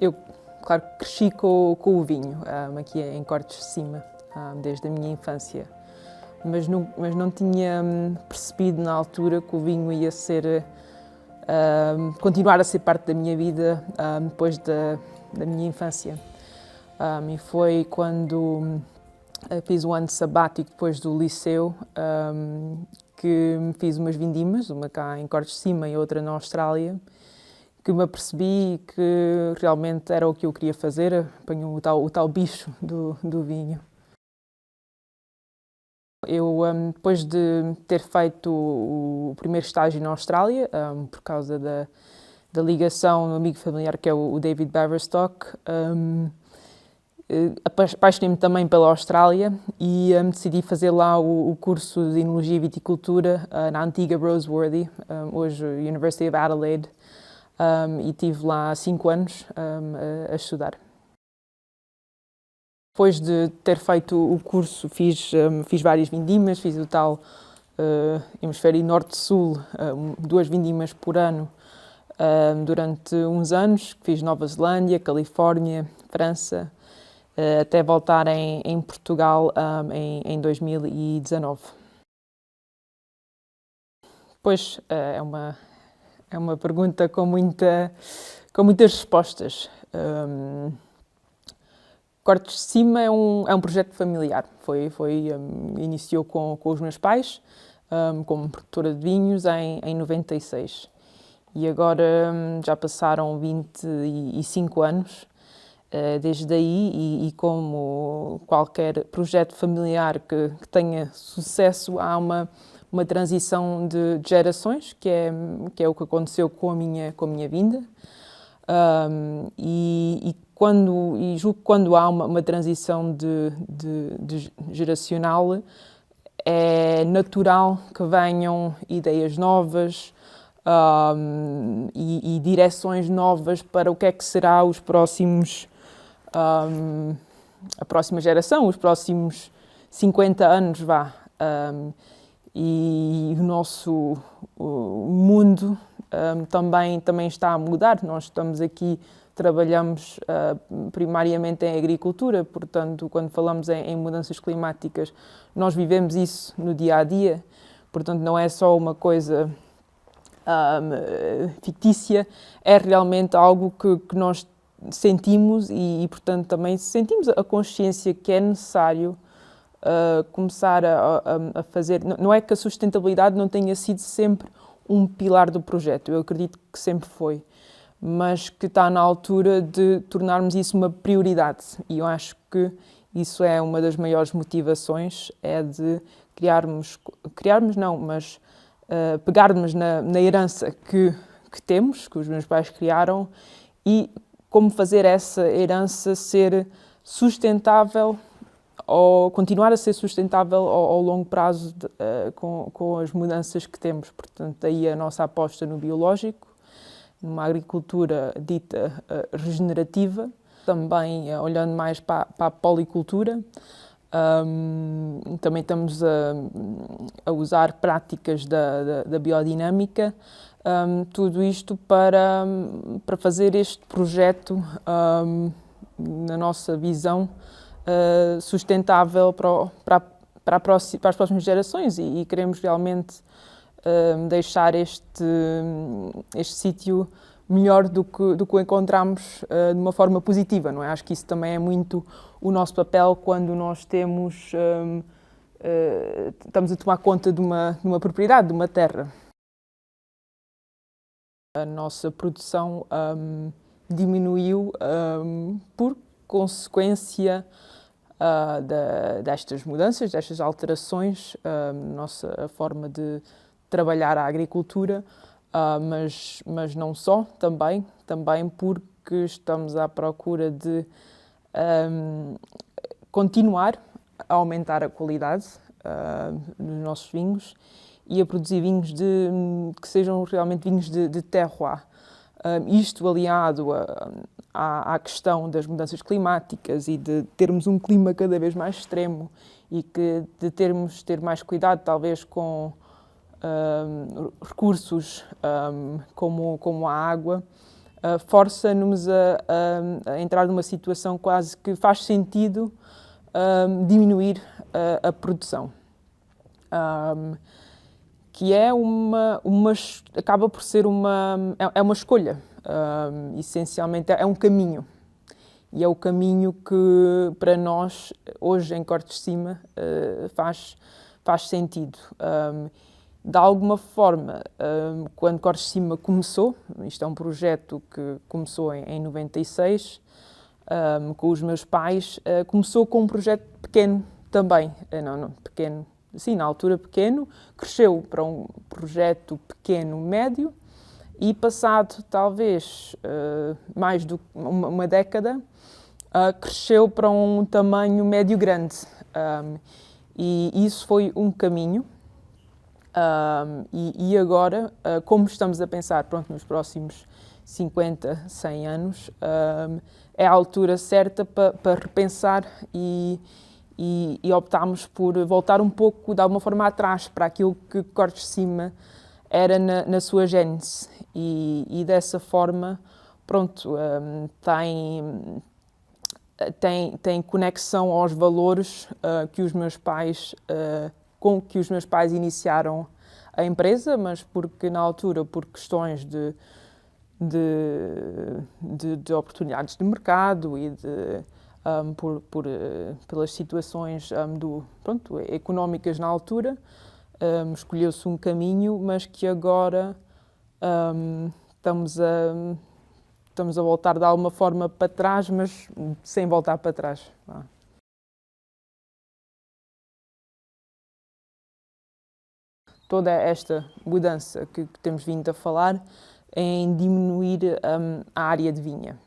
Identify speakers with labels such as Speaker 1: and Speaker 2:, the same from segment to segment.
Speaker 1: Eu, claro, cresci com o vinho, aqui em Cortes de Cima, desde a minha infância. Mas não tinha percebido na altura que o vinho ia ser, continuar a ser parte da minha vida depois da minha infância. E foi quando fiz o ano sabático depois do liceu, que fiz umas vindimas, uma cá em Cortes de Cima e outra na Austrália, que me apercebi que realmente era o que eu queria fazer, apanhou o tal bicho do vinho. Eu, depois de ter feito o primeiro estágio na Austrália, por causa da ligação do amigo familiar que é o David Baverstock, apaixonei-me também pela Austrália e decidi fazer lá o curso de Enologia e Viticultura na antiga Roseworthy, hoje University of Adelaide, e estive lá 5 anos a estudar. Depois de ter feito o curso, fiz várias vindimas, fiz o tal hemisfério norte-sul, 2 vindimas por ano, durante uns anos. Fiz Nova Zelândia, Califórnia, França, até voltar em Portugal em 2019. Pois, é uma pergunta com muitas respostas. Cortes de Cima é um projeto familiar. Iniciou com os meus pais, como produtora de vinhos, em 96. E agora já passaram 25 anos desde aí, e como qualquer projeto familiar que tenha sucesso, há uma transição de gerações, que é o que aconteceu com a minha vinda. E julgo que quando há uma transição de geracional, é natural que venham ideias novas e direções novas para o que é que será a próxima geração, os próximos 50 anos, e o nosso mundo também está a mudar. Nós estamos aqui, trabalhamos primariamente em agricultura, portanto, quando falamos em mudanças climáticas, nós vivemos isso no dia a dia, portanto, não é só uma coisa fictícia, é realmente algo que nós sentimos e, portanto, também sentimos a consciência que é necessário começar a fazer. Não é que a sustentabilidade não tenha sido sempre um pilar do projeto, eu acredito que sempre foi, mas que está na altura de tornarmos isso uma prioridade, e eu acho que isso é uma das maiores motivações, é de pegarmos na herança que temos, que os meus pais criaram, e como fazer essa herança ser sustentável, ou continuar a ser sustentável ao longo prazo com as mudanças que temos. Portanto, daí a nossa aposta no biológico, numa agricultura dita regenerativa, também olhando mais para a policultura. Também estamos a usar práticas da biodinâmica, tudo isto para fazer este projeto, na nossa visão, sustentável para as próximas gerações, e queremos realmente deixar este sítio melhor do que o encontramos, de uma forma positiva, não é? Acho que isso também é muito o nosso papel quando nós estamos a tomar conta de uma propriedade, de uma terra. A nossa produção diminuiu por consequência destas mudanças, destas alterações, nossa forma de trabalhar a agricultura, mas não só, também porque estamos à procura de continuar a aumentar a qualidade dos nossos vinhos e a produzir vinhos que sejam realmente vinhos de terroir. Isto aliado à questão das mudanças climáticas e de termos um clima cada vez mais extremo, e de ter mais cuidado talvez com recursos como a água, força-nos a entrar numa situação quase que faz sentido diminuir a produção. Que é acaba por ser uma escolha, essencialmente é um caminho. E é o caminho que, para nós, hoje, em Cortes de Cima, faz sentido. De alguma forma, quando Cortes de Cima começou, isto é um projeto que começou em 96, com os meus pais, começou com um projeto pequeno também. Não, pequeno, sim, na altura pequeno, cresceu para um projeto pequeno, médio, e passado talvez mais do que uma década, cresceu para um tamanho médio-grande. E isso foi um caminho. E agora, como estamos a pensar, pronto, nos próximos 50, 100 anos, é a altura certa para repensar e optámos por voltar um pouco, de alguma forma, atrás para aquilo que Cortes de Cima era na sua gênese. E dessa forma, pronto, tem conexão aos valores que os meus pais, com que os meus pais iniciaram a empresa, mas porque na altura, por questões de oportunidades de mercado e pelas situações económicas na altura, escolheu-se um caminho, mas que agora estamos a voltar de alguma forma para trás, mas sem voltar para trás. Toda esta mudança que temos vindo a falar é em diminuir a área de vinha.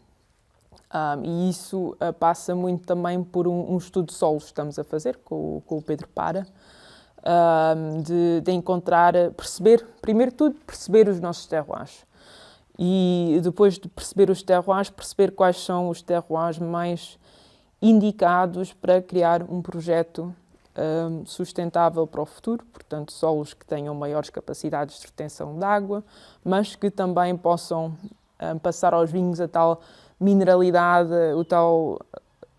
Speaker 1: E isso passa muito também por um estudo de solos que estamos a fazer com o Pedro Para, de encontrar, primeiro de tudo, perceber os nossos terroirs. E depois de perceber os terroirs, perceber quais são os terroirs mais indicados para criar um projeto sustentável para o futuro, portanto, solos que tenham maiores capacidades de retenção de água, mas que também possam passar aos vinhos a tal mineralidade, a tal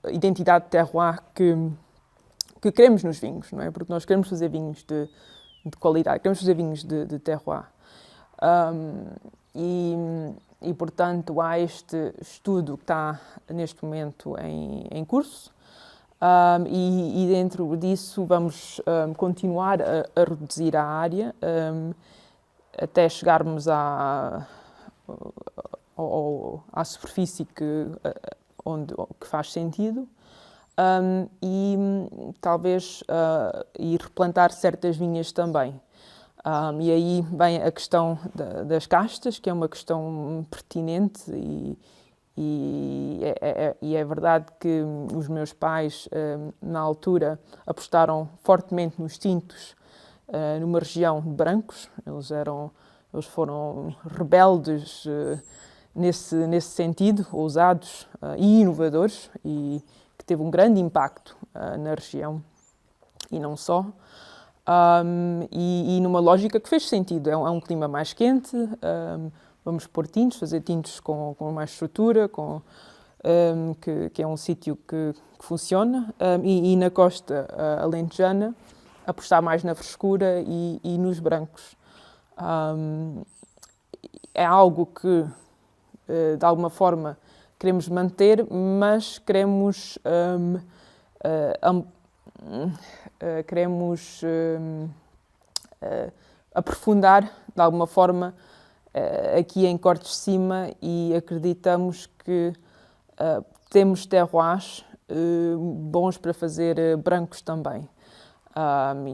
Speaker 1: identidade de terroir que queremos nos vinhos, não é? Porque nós queremos fazer vinhos de qualidade, queremos fazer vinhos de terroir. E, portanto, há este estudo que está neste momento em curso, e dentro disso vamos continuar a reduzir a área até chegarmos à superfície que faz sentido, e talvez ir replantar certas vinhas também. E aí vem a questão das castas, que é uma questão pertinente e é verdade que os meus pais, na altura, apostaram fortemente nos tintos numa região de brancos. Eles foram rebeldes nesse sentido, ousados e inovadores, e que teve um grande impacto na região, e não só. E numa lógica que fez sentido. É um clima mais quente, vamos pôr tintos, fazer tintos com mais estrutura, que é um sítio que funciona, e na costa alentejana apostar mais na frescura e nos brancos. É algo que, de alguma forma, queremos manter, mas queremos aprofundar, de alguma forma, aqui em Cortes de Cima, e acreditamos que temos terroirs bons para fazer brancos também.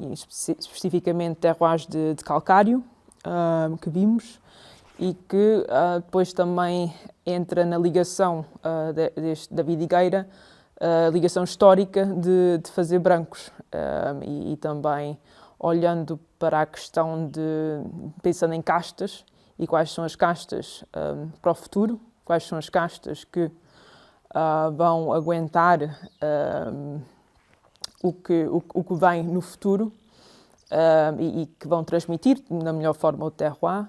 Speaker 1: E especificamente terroirs de calcário, que vimos, e que depois também entra na ligação da vidigueira, a ligação histórica de fazer brancos, e também olhando para a questão pensando em castas, e quais são as castas para o futuro, quais são as castas que vão aguentar o que vem no futuro, e que vão transmitir da melhor forma o terroir.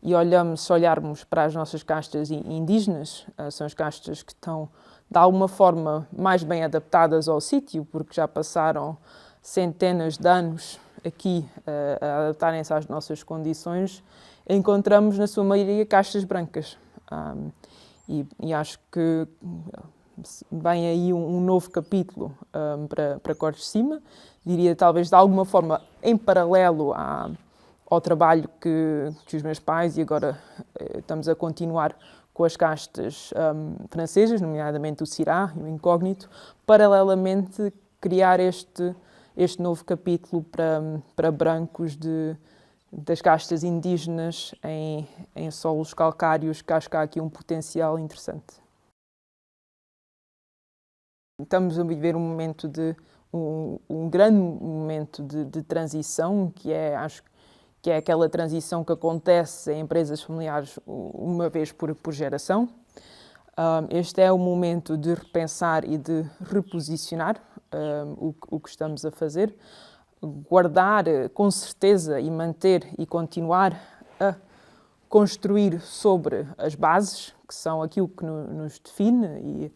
Speaker 1: e se olharmos para as nossas castas indígenas, são as castas que estão, de alguma forma, mais bem adaptadas ao sítio, porque já passaram centenas de anos aqui a adaptarem-se às nossas condições, encontramos, na sua maioria, castas brancas. E acho que vem aí um novo capítulo para Cortes de Cima, diria talvez de alguma forma em paralelo ao trabalho que os meus pais, e agora estamos a continuar com as castas francesas, nomeadamente o Syrah e o Incógnito, paralelamente criar este novo capítulo para brancos das castas indígenas em solos calcários, que acho que há aqui um potencial interessante. Estamos a viver um grande momento de transição, acho que é aquela transição que acontece em empresas familiares uma vez por geração. Este é o momento de repensar e de reposicionar o que estamos a fazer, guardar com certeza e manter e continuar a construir sobre as bases, que são aquilo que nos define, e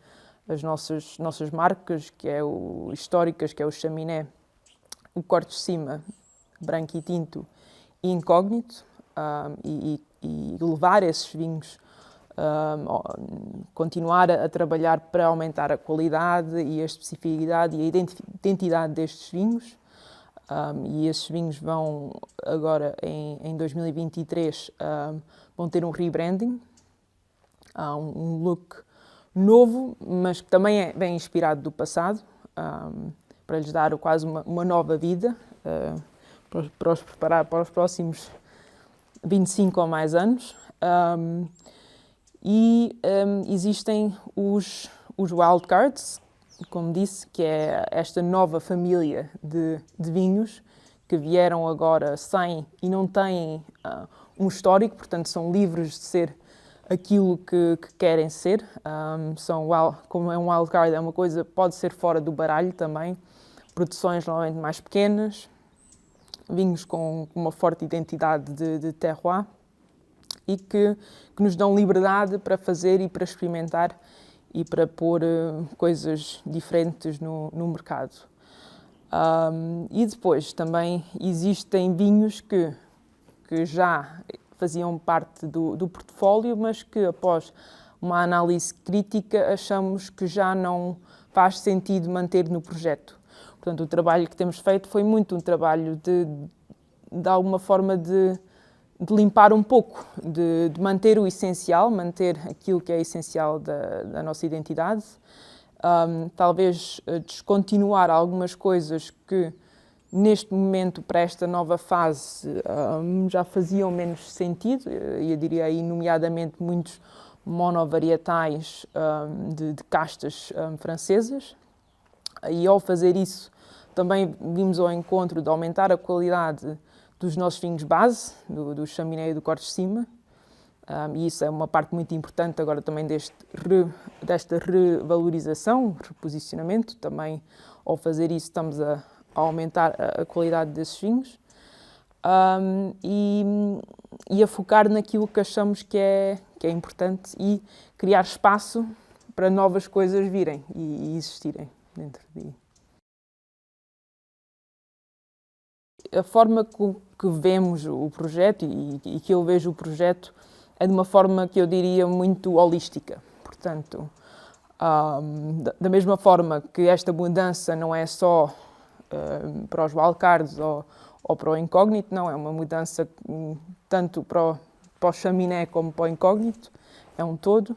Speaker 1: as nossas marcas, que é históricas, que é o Chaminé, o Cortes de Cima, Branco e Tinto e Incógnito, e levar esses vinhos, continuar a trabalhar para aumentar a qualidade e a especificidade e a identidade destes vinhos. E esses vinhos vão agora, em 2023, vão ter um rebranding, um look novo, mas que também é bem inspirado do passado, para lhes dar quase uma nova vida, para os preparar para os próximos 25 ou mais anos. Existem os wildcards, como disse, que é esta nova família de vinhos que vieram agora sem e não têm um histórico, portanto são livres de ser aquilo que querem ser. Como é um wildcard, é uma coisa, pode ser fora do baralho também, produções normalmente mais pequenas, vinhos com uma forte identidade de terroir e que nos dão liberdade para fazer e para experimentar e para pôr coisas diferentes no mercado. E depois também existem vinhos que já faziam parte do portfólio, mas que após uma análise crítica achamos que já não faz sentido manter no projeto. Portanto, o trabalho que temos feito foi muito um trabalho de alguma forma de limpar um pouco, de manter o essencial, manter aquilo que é essencial da nossa identidade, talvez descontinuar algumas coisas que neste momento, para esta nova fase, já faziam menos sentido, eu diria aí nomeadamente muitos monovarietais de castas francesas, e ao fazer isso também vimos ao encontro de aumentar a qualidade dos nossos vinhos base, do Chaminé e do Cortes de Cima, e isso é uma parte muito importante agora também desta revalorização, reposicionamento. Também ao fazer isso estamos a aumentar a qualidade desses vinhos e a focar naquilo que achamos que é importante e criar espaço para novas coisas virem e existirem dentro de... A forma que vemos o projeto e que eu vejo o projeto é de uma forma que eu diria muito holística. Portanto, da mesma forma que esta mudança não é só para os wildcards ou para o Incógnito, não, é uma mudança tanto para o Chaminé como para o Incógnito, é um todo.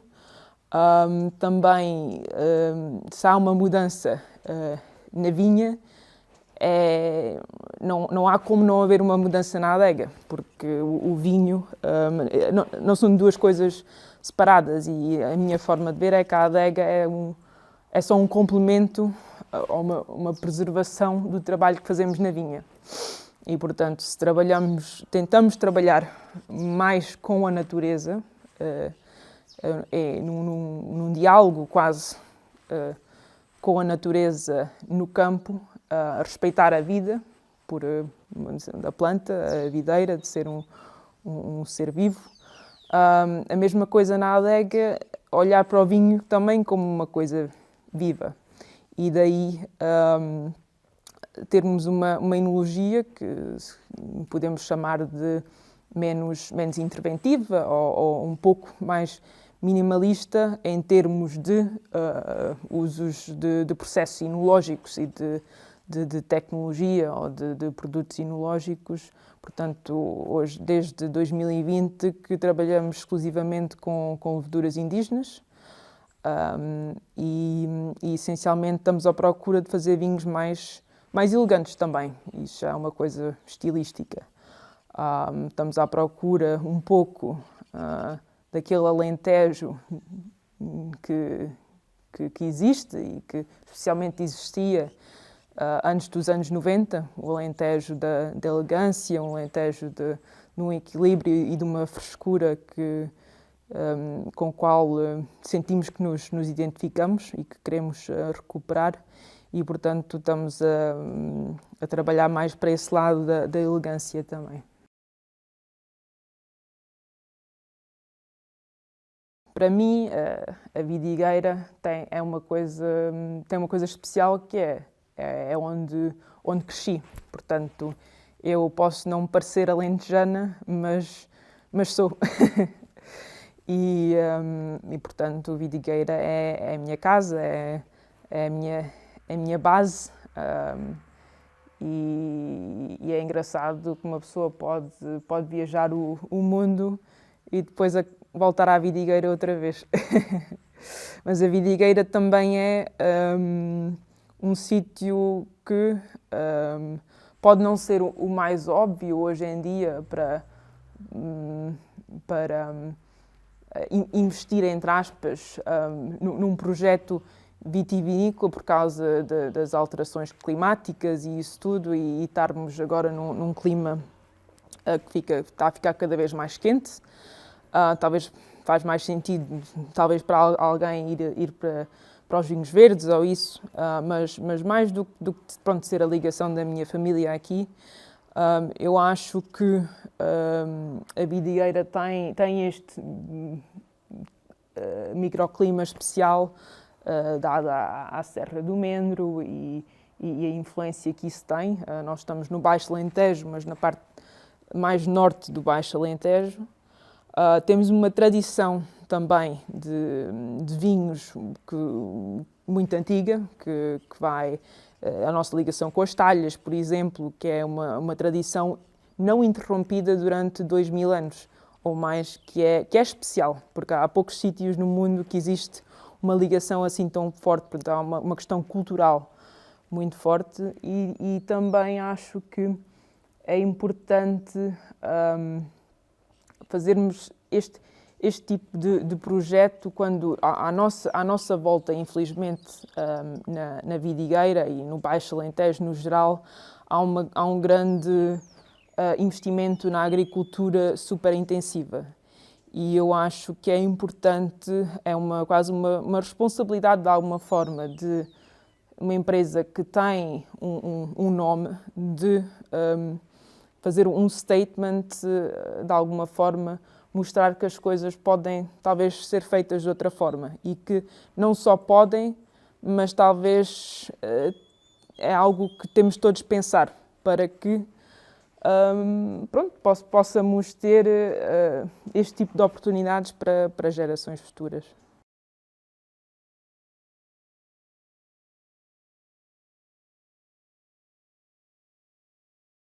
Speaker 1: Também, se há uma mudança na vinha, não há como não haver uma mudança na adega, porque o vinho não são duas coisas separadas, e a minha forma de ver é que a adega é só um complemento ou uma preservação do trabalho que fazemos na vinha. E, portanto, se tentamos trabalhar mais com a natureza, num diálogo quase com a natureza no campo, a respeitar a vida, da planta, a videira, de ser um ser vivo, A mesma coisa na adega, olhar para o vinho também como uma coisa viva. E daí termos uma enologia que podemos chamar de menos interventiva ou um pouco mais minimalista em termos de usos de processos enológicos e de tecnologia ou de produtos enológicos. Portanto, hoje, desde 2020, que trabalhamos exclusivamente com leveduras indígenas e essencialmente estamos à procura de fazer vinhos mais elegantes também. Isso já é uma coisa estilística. Estamos à procura um pouco daquele Alentejo que existe e que especialmente existia antes dos anos 90, o Alentejo da elegância, um Alentejo de um equilíbrio e de uma frescura com o qual sentimos que nos identificamos e que queremos recuperar. E, portanto, estamos a trabalhar mais para esse lado da elegância também. Para mim, a vidigueira tem uma coisa especial que é onde cresci. Portanto, eu posso não parecer alentejana, mas sou. E, portanto, a vidigueira é a minha casa, é a minha base. E é engraçado que uma pessoa pode viajar o mundo e depois voltar à vidigueira outra vez. Mas a vidigueira também é um sítio que pode não ser o mais óbvio hoje em dia para investir, entre aspas, num projeto vitivinícola por causa das alterações climáticas e isso tudo, e estarmos agora num clima que está a ficar cada vez mais quente. Talvez faz mais sentido, talvez para alguém ir para os vinhos verdes ou isso, mas mais do que ser a ligação da minha família aqui, eu acho que a vidigueira tem este microclima especial dado à Serra do Mendro e a influência que isso tem. Nós estamos no Baixo Alentejo, mas na parte mais norte do Baixo Alentejo. Temos uma tradição também de vinhos muito antiga, que vai a nossa ligação com as talhas, por exemplo, que é uma tradição não interrompida durante 2000 anos ou mais, que é especial, porque há poucos sítios no mundo que existe uma ligação assim tão forte, portanto há uma questão cultural muito forte e também acho que é importante fazermos este tipo de projeto quando à nossa volta, infelizmente, na vidigueira e no Baixo Alentejo no geral, há um grande investimento na agricultura super intensiva. E eu acho que é importante, quase uma responsabilidade de alguma forma de uma empresa que tem um nome de fazer um statement, de alguma forma, mostrar que as coisas podem talvez ser feitas de outra forma e que não só podem, mas talvez é algo que temos todos de pensar para que possamos ter este tipo de oportunidades para gerações futuras.